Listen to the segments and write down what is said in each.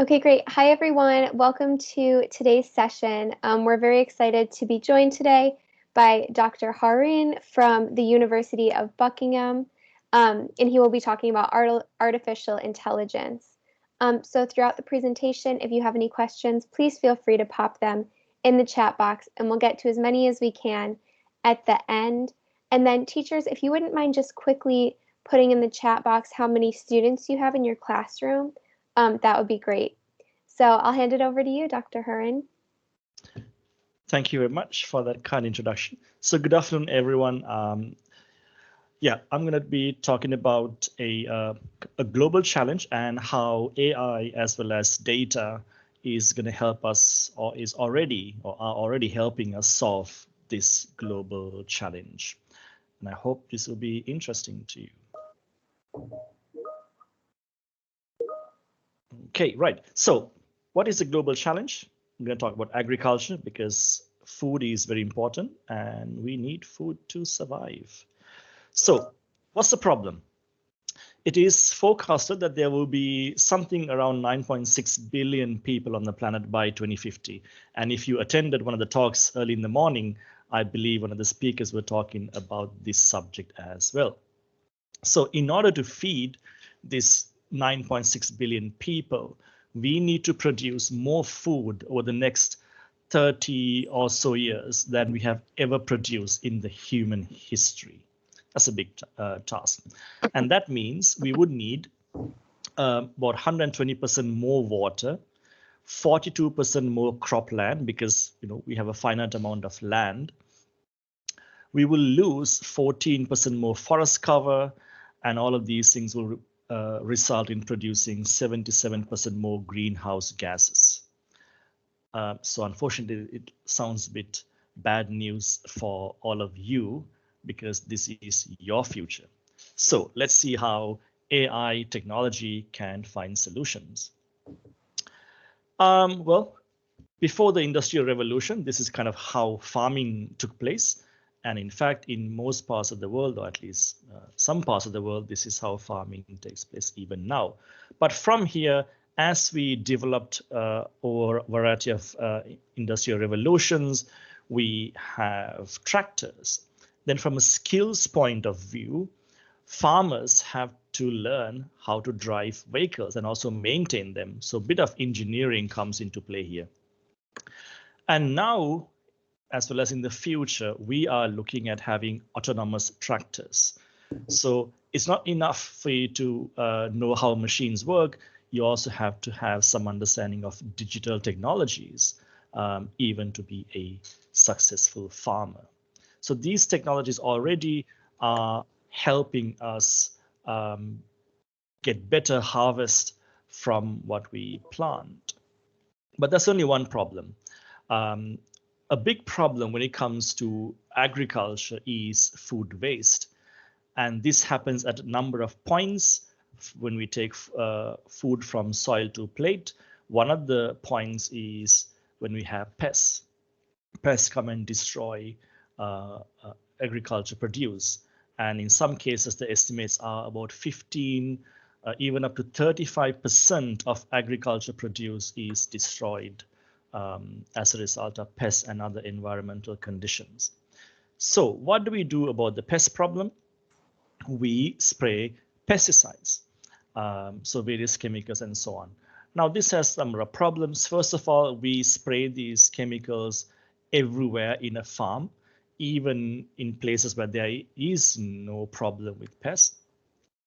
Okay, great. Hi, everyone. Welcome to today's session. We're very excited to be joined today by Dr. Harun from the University of Buckingham, and he will be talking about artificial intelligence. So throughout the presentation, if you have any questions, please feel free to pop them in the chat box, and we'll get to as many as we can at the end. And then teachers, if you wouldn't mind just quickly putting in the chat box how many students you have in your classroom, that would be great. So I'll hand it over to you, Dr. Harun. Thank you very much for that kind introduction. So good afternoon, everyone. I'm going to be talking about a global challenge and how AI as well as data is going to help us or are already helping us solve this global challenge. And I hope this will be interesting to you. Okay, right. So what is a global challenge? I'm going to talk about agriculture because food is very important and we need food to survive. So what's the problem? It is forecasted that there will be something around 9.6 billion people on the planet by 2050. And if you attended one of the talks early in the morning, I believe one of the speakers were talking about this subject as well. So in order to feed this 9.6 billion people, we need to produce more food over the next 30 or so years than we have ever produced in the human history. That's a big task. And that means we would need about 120% more water, 42% more cropland because we have a finite amount of land. We will lose 14% more forest cover, and all of these things will result in producing 77% more greenhouse gases. So unfortunately, it sounds a bit bad news for all of you because this is your future. So let's see how AI technology can find solutions. Well, before the Industrial Revolution, this is kind of how farming took place. And in fact, in most parts of the world, or at least some parts of the world, this is how farming takes place even now. But from here, as we developed over a variety of industrial revolutions, we have tractors. Then from a skills point of view, farmers have to learn how to drive vehicles and also maintain them. So a bit of engineering comes into play here. And now, as well as in the future, we are looking at having autonomous tractors. So it's not enough for you to know how machines work. You also have to have some understanding of digital technologies, even to be a successful farmer. So these technologies already are helping us get better harvest from what we plant. But that's only one problem. A big problem when it comes to agriculture is food waste. And this happens at a number of points when we take food from soil to plate. One of the points is when we have pests. Pests come and destroy agriculture produce. And in some cases, the estimates are about 15, even up to 35% of agriculture produce is destroyed as a result of pests and other environmental conditions. So what do we do about the pest problem? We spray pesticides, so various chemicals and so on. Now this has some problems. First of all, we spray these chemicals everywhere in a farm, even in places where there is no problem with pests.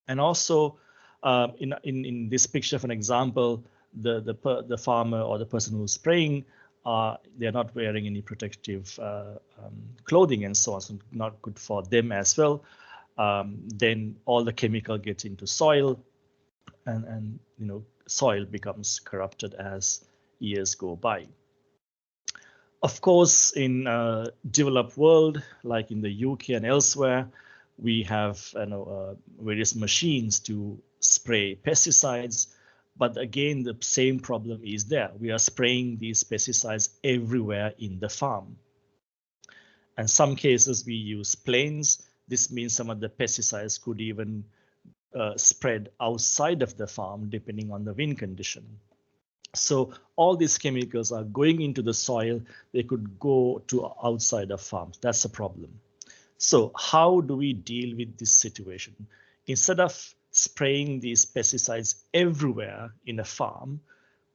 And also in this picture, for an example, the farmer or the person who's spraying, they're not wearing any protective clothing and so on, so not good for them as well. Then all the chemical gets into soil, and soil becomes corrupted as years go by. Of course, in developed world, like in the UK and elsewhere, we have various machines to spray pesticides. But again, the same problem is there. We are spraying these pesticides everywhere in the farm. In some cases, we use planes. This means some of the pesticides could even spread outside of the farm, depending on the wind condition. So all these chemicals are going into the soil. They could go to outside of farms. That's a problem. So how do we deal with this situation? Instead of spraying these pesticides everywhere in a farm,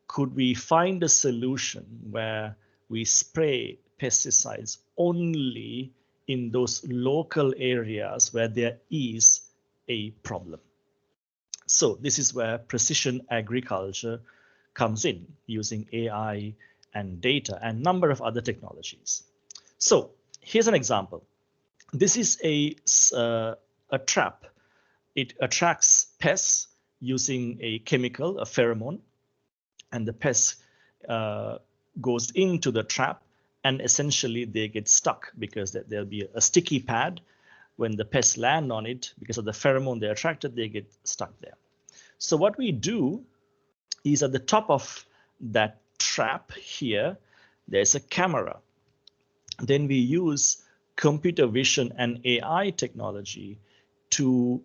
could we find a solution where we spray pesticides only in those local areas where there is a problem? So this is where precision agriculture comes in, using AI and data and number of other technologies. So here's an example. This is a trap. It attracts pests using a chemical, a pheromone, and the pest goes into the trap, and essentially they get stuck because there'll be a sticky pad. When the pests land on it, because of the pheromone they're attracted, they get stuck there. So what we do is at the top of that trap here, there's a camera. Then we use computer vision and AI technology to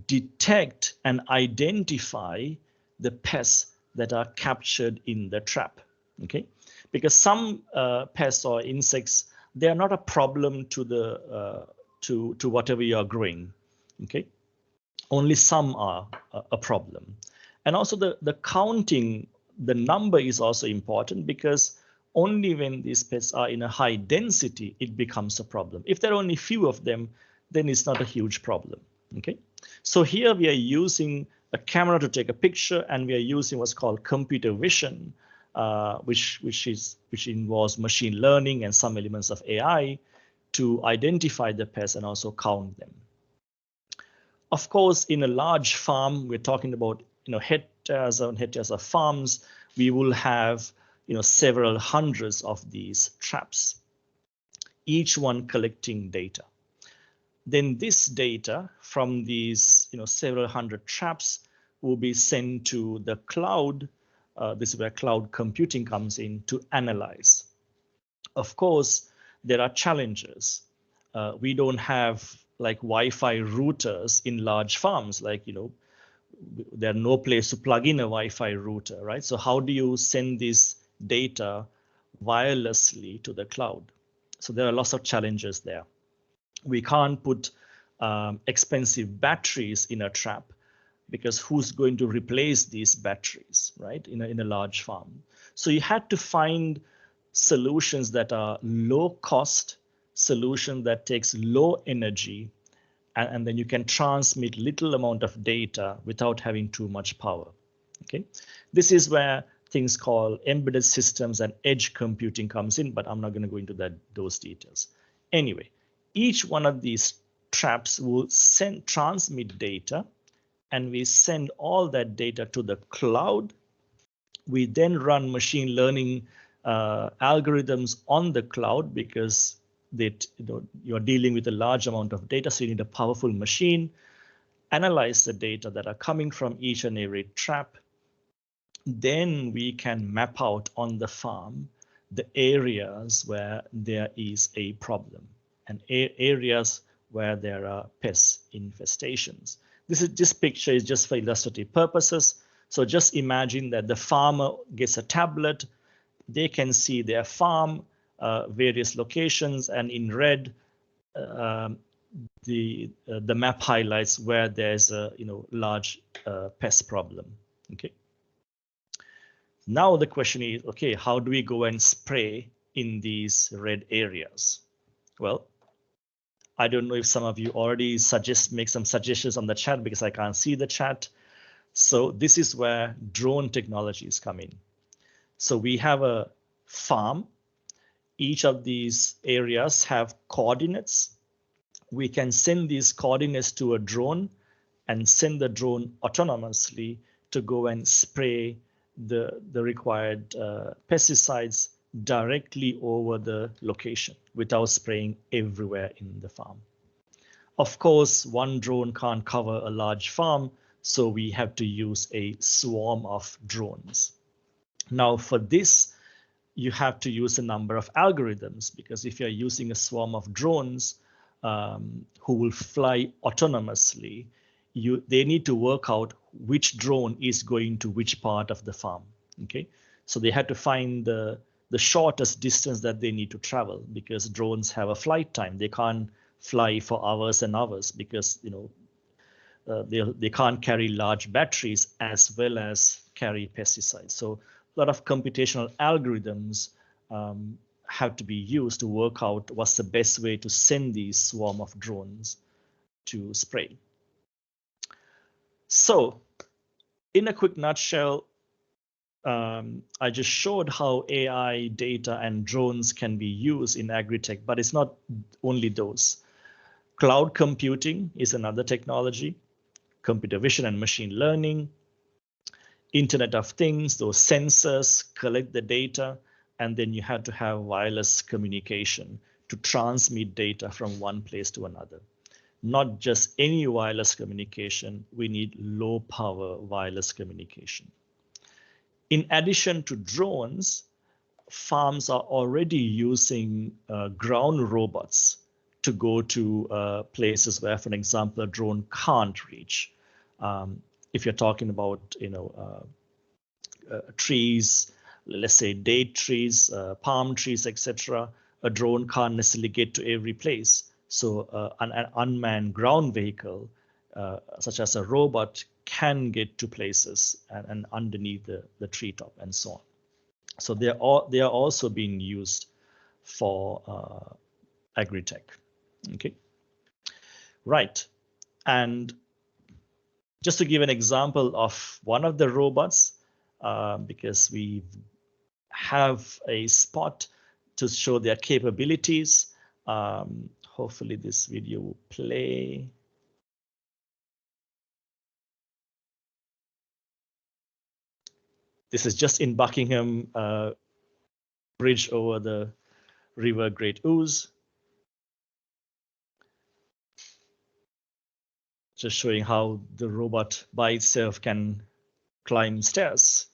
detect and identify the pests that are captured in the trap. Okay, because some pests or insects, they are not a problem to the to whatever you are growing. Okay, only some are a problem. And also the counting, the number is also important, because only when these pests are in a high density, it becomes a problem. If there are only few of them, then it's not a huge problem. Okay, so here we are using a camera to take a picture, and we are using what's called computer vision, which involves machine learning and some elements of AI to identify the pests and also count them. Of course, in a large farm, we're talking about hectares and hectares of farms. We will have several hundreds of these traps, each one collecting data. Then this data from these several hundred traps will be sent to the cloud. This is where cloud computing comes in to analyze. Of course, there are challenges. We don't have like Wi-Fi routers in large farms, like there's no place to plug in a Wi-Fi router, right? So how do you send this data wirelessly to the cloud? So there are lots of challenges there. We can't put expensive batteries in a trap, because who's going to replace these batteries, right? In a large farm. So you had to find solutions that are low cost, solution that takes low energy, and then you can transmit little amount of data without having too much power. Okay, this is where things called embedded systems and edge computing comes in, but I'm not going to go into those details. Anyway, each one of these traps will transmit data, and we send all that data to the cloud. We then run machine learning algorithms on the cloud, because you're dealing with a large amount of data, so you need a powerful machine. Analyze the data that are coming from each and every trap. Then we can map out on the farm the areas where there is a problem, and areas where there are pest infestations. This picture is just for illustrative purposes. So just imagine that the farmer gets a tablet. They can see their farm, various locations, and in red, the map highlights where there's a large pest problem. Okay. Now the question is, okay, how do we go and spray in these red areas? Well, I don't know if some of you already make some suggestions on the chat, because I can't see the chat. So this is where drone technologies come in. So we have a farm. Each of these areas have coordinates. We can send these coordinates to a drone and send the drone autonomously to go and spray the required pesticides directly over the location without spraying everywhere in the farm. Of course, one drone can't cover a large farm, so we have to use a swarm of drones. Now for this, you have to use a number of algorithms, because if you're using a swarm of drones who will fly autonomously, they need to work out which drone is going to which part of the farm. Okay, so they had to find the shortest distance that they need to travel, because drones have a flight time. They can't fly for hours and hours, because they can't carry large batteries as well as carry pesticides. So a lot of computational algorithms have to be used to work out what's the best way to send these swarm of drones to spray. So in a quick nutshell, I just showed how AI, data, and drones can be used in agritech, but it's not only those. Cloud computing is another technology, computer vision and machine learning, Internet of Things, those sensors collect the data, and then you have to have wireless communication to transmit data from one place to another. Not just any wireless communication, we need low power wireless communication. In addition to drones, farms are already using ground robots to go to places where, for example, a drone can't reach. If you're talking about, trees, let's say date trees, palm trees, etc., a drone can't necessarily get to every place. So an unmanned ground vehicle, such as a robot, can get to places and underneath the treetop and so on. So they are also being used for agritech. Okay, right. And just to give an example of one of the robots, because we have a spot to show their capabilities. Hopefully this video will play. This is just in Buckingham, bridge over the river Great Ouse. Just showing how the robot by itself can climb stairs.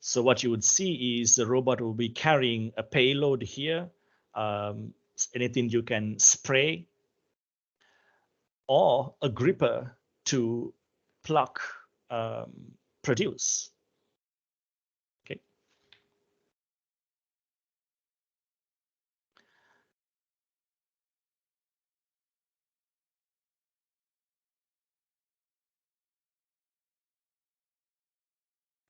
So what you would see is the robot will be carrying a payload here, anything you can spray, or a gripper to pluck produce. Okay.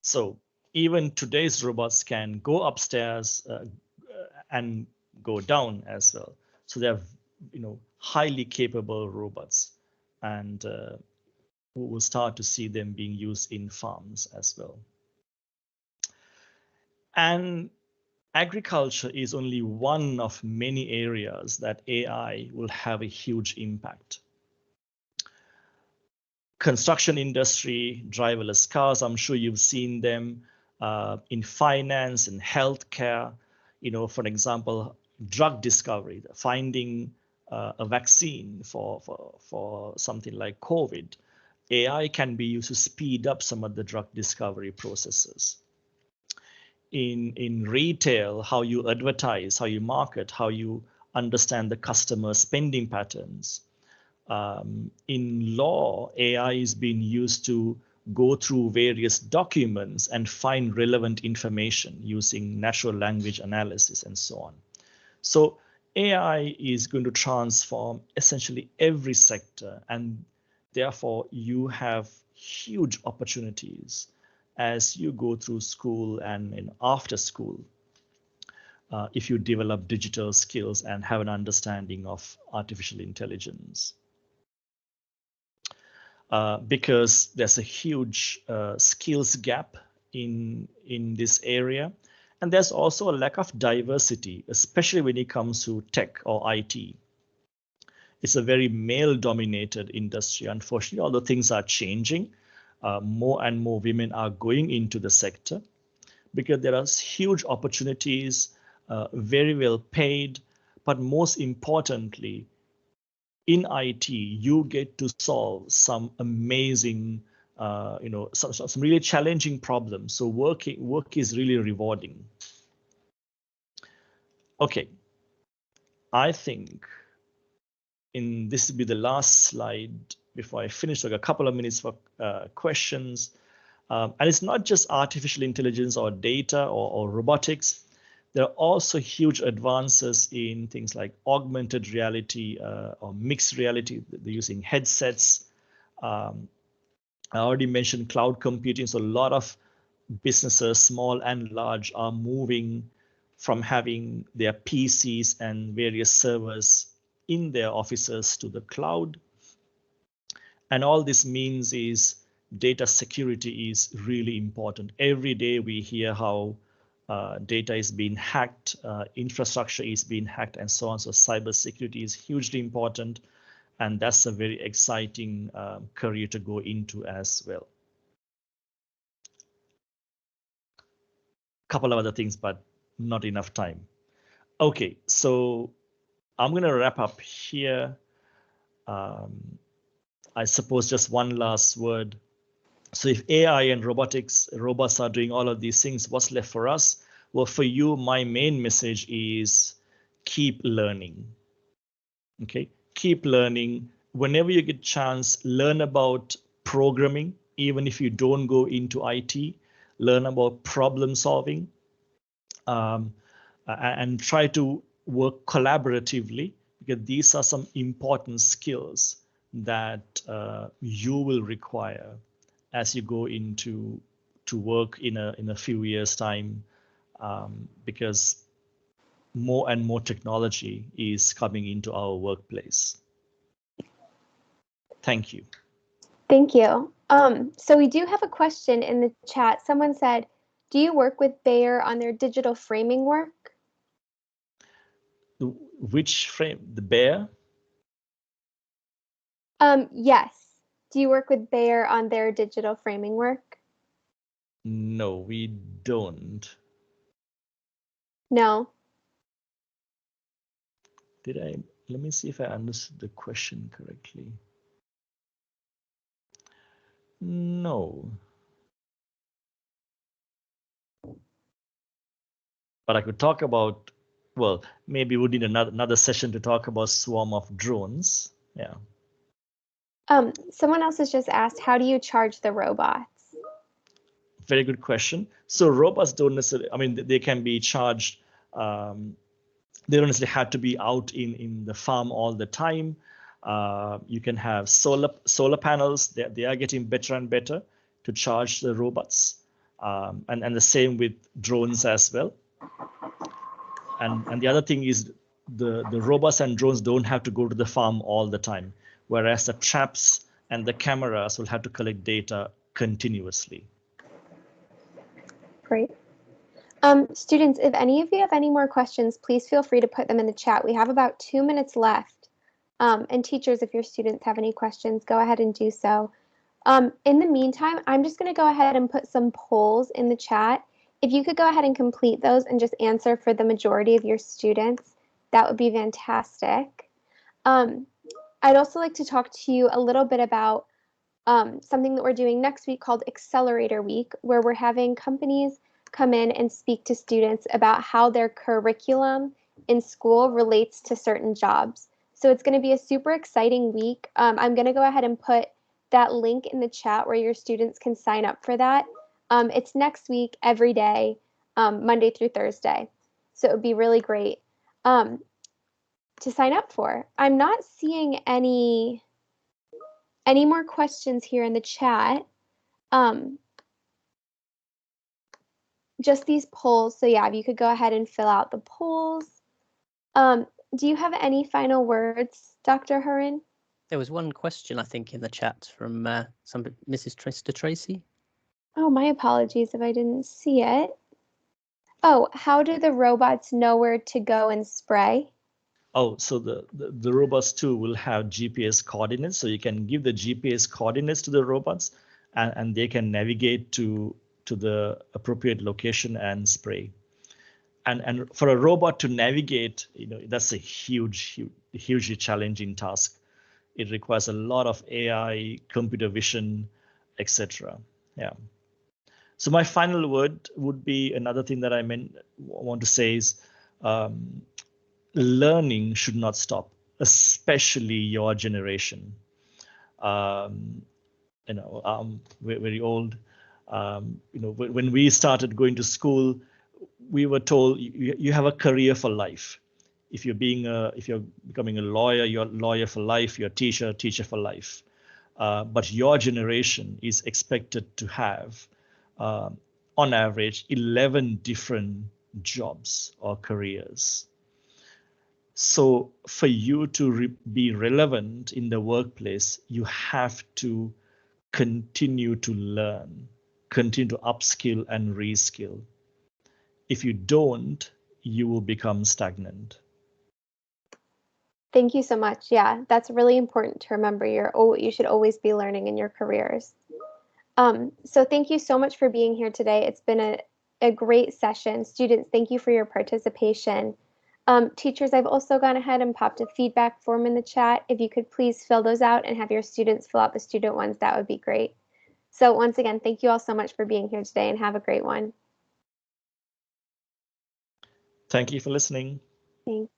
So even today's robots can go upstairs and go down as well. So they're highly capable robots, and we will start to see them being used in farms as well. And agriculture is only one of many areas that AI will have a huge impact. Construction industry, driverless cars, I'm sure you've seen them, in finance and healthcare. For example, drug discovery, finding a vaccine for something like COVID. AI can be used to speed up some of the drug discovery processes. In retail, how you advertise, how you market, how you understand the customer spending patterns. In law, AI is being used to go through various documents and find relevant information using natural language analysis and so on. So AI is going to transform essentially every sector, and therefore you have huge opportunities as you go through school and after school, if you develop digital skills and have an understanding of artificial intelligence. Because there's a huge skills gap in this area. And there's also a lack of diversity, especially when it comes to tech or IT. It's a very male-dominated industry, unfortunately, although things are changing. More and more women are going into the sector because there are huge opportunities, very well paid, but most importantly, in IT, you get to solve some amazing, some really challenging problems. So work is really rewarding. Okay, I think this will be the last slide before I finish, like a couple of minutes for questions. And it's not just artificial intelligence or data or robotics. There are also huge advances in things like augmented reality or mixed reality. They're using headsets. I already mentioned cloud computing. So a lot of businesses, small and large, are moving from having their PCs and various servers in their offices to the cloud. And all this means is data security is really important. Every day we hear how data is being hacked, infrastructure is being hacked, and so on. So cybersecurity is hugely important, and that's a very exciting career to go into as well. Couple of other things, but not enough time. Okay, so I'm going to wrap up here. I suppose just one last word. So if AI and robots are doing all of these things, what's left for us? Well, for you, my main message is keep learning. Okay, keep learning. Whenever you get a chance, learn about programming, even if you don't go into IT, learn about problem solving, and try to work collaboratively, because these are some important skills that you will require as you go into work in a few years' time, because more and more technology is coming into our workplace. Thank you. Thank you. So we do have a question in the chat. Someone said, do you work with Bayer on their digital framing work? Which frame? The bear? Yes. Do you work with Bayer on their digital framing work? No, we don't. No. Let me see if I understood the question correctly. No. But I could talk about, well, maybe we need another session to talk about swarm of drones. Yeah. Someone else has just asked, how do you charge the robots? Very good question. So robots don't necessarily, I mean, they can be charged. They don't necessarily have to be out in the farm all the time. You can have solar panels. They are getting better and better to charge the robots, and the same with drones as well. And the other thing is the robots and drones don't have to go to the farm all the time, whereas the traps and the cameras will have to collect data continuously. Great. Students, if any of you have any more questions, please feel free to put them in the chat. We have about 2 minutes left. And teachers, if your students have any questions, go ahead and do so. In the meantime, I'm just going to go ahead and put some polls in the chat. If you could go ahead and complete those and just answer for the majority of your students, that would be fantastic. I'd also like to talk to you a little bit about something that we're doing next week called Accelerator Week, where we're having companies come in and speak to students about how their curriculum in school relates to certain jobs. So it's going to be a super exciting week. I'm going to go ahead and put that link in the chat where your students can sign up for that. It's next week, every day, Monday through Thursday. So it would be really great to sign up for. I'm not seeing any more questions here in the chat. Just these polls. So yeah, if you could go ahead and fill out the polls. Do you have any final words, Dr. Harin? There was one question, I think, in the chat from Mrs. Trista Tracy. Oh, my apologies if I didn't see it. Oh, how do the robots know where to go and spray? Oh, so the robots too will have GPS coordinates. So you can give the GPS coordinates to the robots, and they can navigate to the appropriate location and spray. And for a robot to navigate, that's a hugely challenging task. It requires a lot of AI, computer vision, etc. Yeah. So my final word would be another thing that I want to say is learning should not stop. especially your generation. We're very old. When we started going to school, we were told you have a career for life. If you're becoming a lawyer, you're a lawyer for life. You're a teacher for life. But your generation is expected to have, on average, 11 different jobs or careers. So for you to be relevant in the workplace, you have to continue to learn, continue to upskill and reskill. If you don't, you will become stagnant. Thank you so much. Yeah, that's really important to remember. You should always be learning in your careers. So thank you so much for being here today. It's been a great session. Students, thank you for your participation. Teachers, I've also gone ahead and popped a feedback form in the chat. If you could please fill those out and have your students fill out the student ones, that would be great. So once again, thank you all so much for being here today and have a great one. Thank you for listening. Thanks.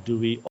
Do we